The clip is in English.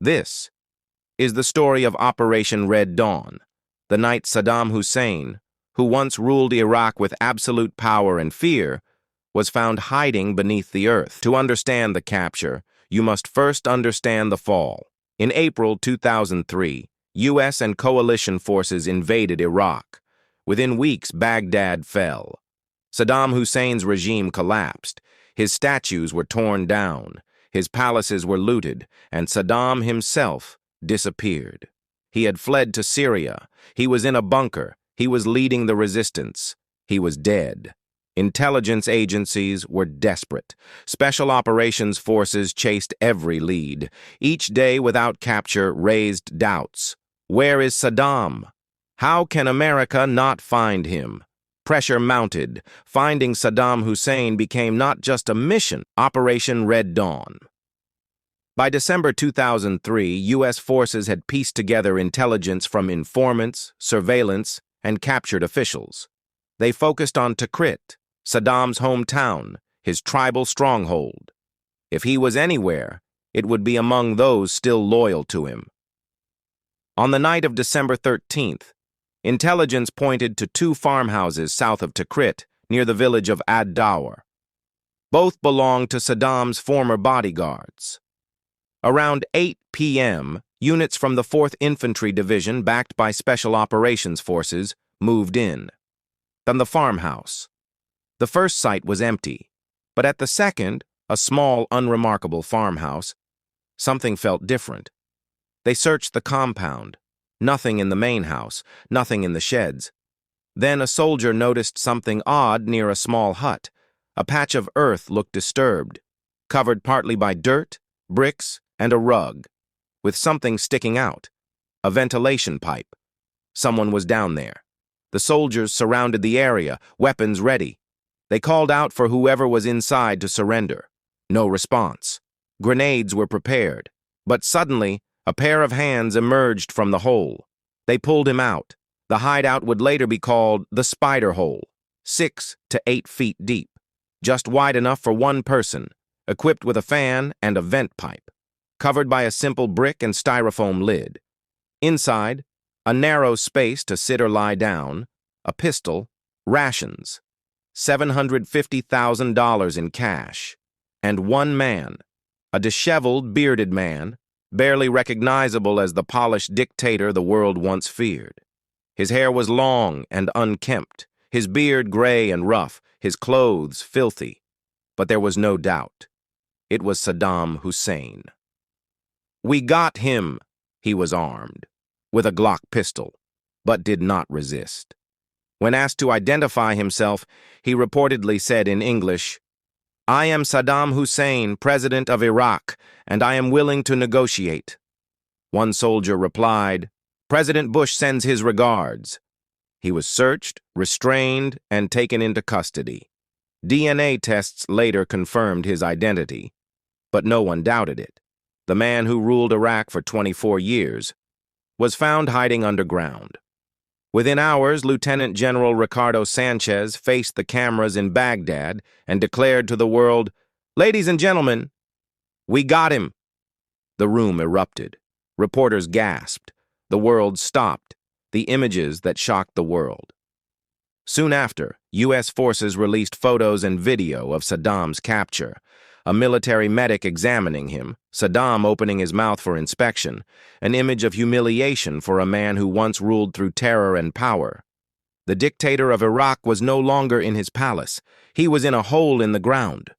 This is the story of Operation Red Dawn, the night Saddam Hussein, who once ruled Iraq with absolute power and fear, was found hiding beneath the earth. To understand the capture, you must first understand the fall. In April 2003, U.S. and coalition forces invaded Iraq. Within weeks, Baghdad fell. Saddam Hussein's regime collapsed. His statues were torn down, his palaces were looted, and Saddam himself disappeared. He had fled to Syria. He was in a bunker. He was leading the resistance. He was dead. Intelligence agencies were desperate. Special operations forces chased every lead. Each day without capture raised doubts. Where is Saddam? How can America not find him? Pressure mounted. Finding Saddam Hussein became not just a mission, Operation Red Dawn. By December 2003, U.S. forces had pieced together intelligence from informants, surveillance, and captured officials. They focused on Tikrit, Saddam's hometown, his tribal stronghold. If he was anywhere, it would be among those still loyal to him. On the night of December 13th, intelligence pointed to two farmhouses south of Tikrit, near the village of Ad-Dawr. Both belonged to Saddam's former bodyguards. Around 8 p.m., units from the 4th Infantry Division, backed by Special Operations Forces, moved in. From the farmhouse. The first site was empty, but at the second, a small, unremarkable farmhouse, something felt different. They searched the compound. Nothing in the main house, nothing in the sheds. Then a soldier noticed something odd near a small hut. A patch of earth looked disturbed, covered partly by dirt, bricks, and a rug, with something sticking out, a ventilation pipe. Someone was down there. The soldiers surrounded the area, weapons ready. They called out for whoever was inside to surrender. No response. Grenades were prepared, but suddenly, a pair of hands emerged from the hole. They pulled him out. The hideout would later be called the Spider Hole, 6 to 8 feet deep, just wide enough for one person, equipped with a fan and a vent pipe, covered by a simple brick and styrofoam lid. Inside, a narrow space to sit or lie down, a pistol, rations, $750,000 in cash, and one man, a disheveled, bearded man, barely recognizable as the polished dictator the world once feared. His hair was long and unkempt, his beard gray and rough, his clothes filthy. But there was no doubt. It was Saddam Hussein. We got him. He was armed, with a Glock pistol, but did not resist. When asked to identify himself, he reportedly said in English, "I am Saddam Hussein, president of Iraq, and I am willing to negotiate." One soldier replied, "President Bush sends his regards." He was searched, restrained, and taken into custody. DNA tests later confirmed his identity, but no one doubted it. The man who ruled Iraq for 24 years was found hiding underground. Within hours, Lieutenant General Ricardo Sanchez faced the cameras in Baghdad and declared to the world, "Ladies and gentlemen, we got him." The room erupted. Reporters gasped. The world stopped. The images that shocked the world. Soon after, U.S. forces released photos and video of Saddam's capture. A military medic examining him, Saddam opening his mouth for inspection, an image of humiliation for a man who once ruled through terror and power. The dictator of Iraq was no longer in his palace. He was in a hole in the ground.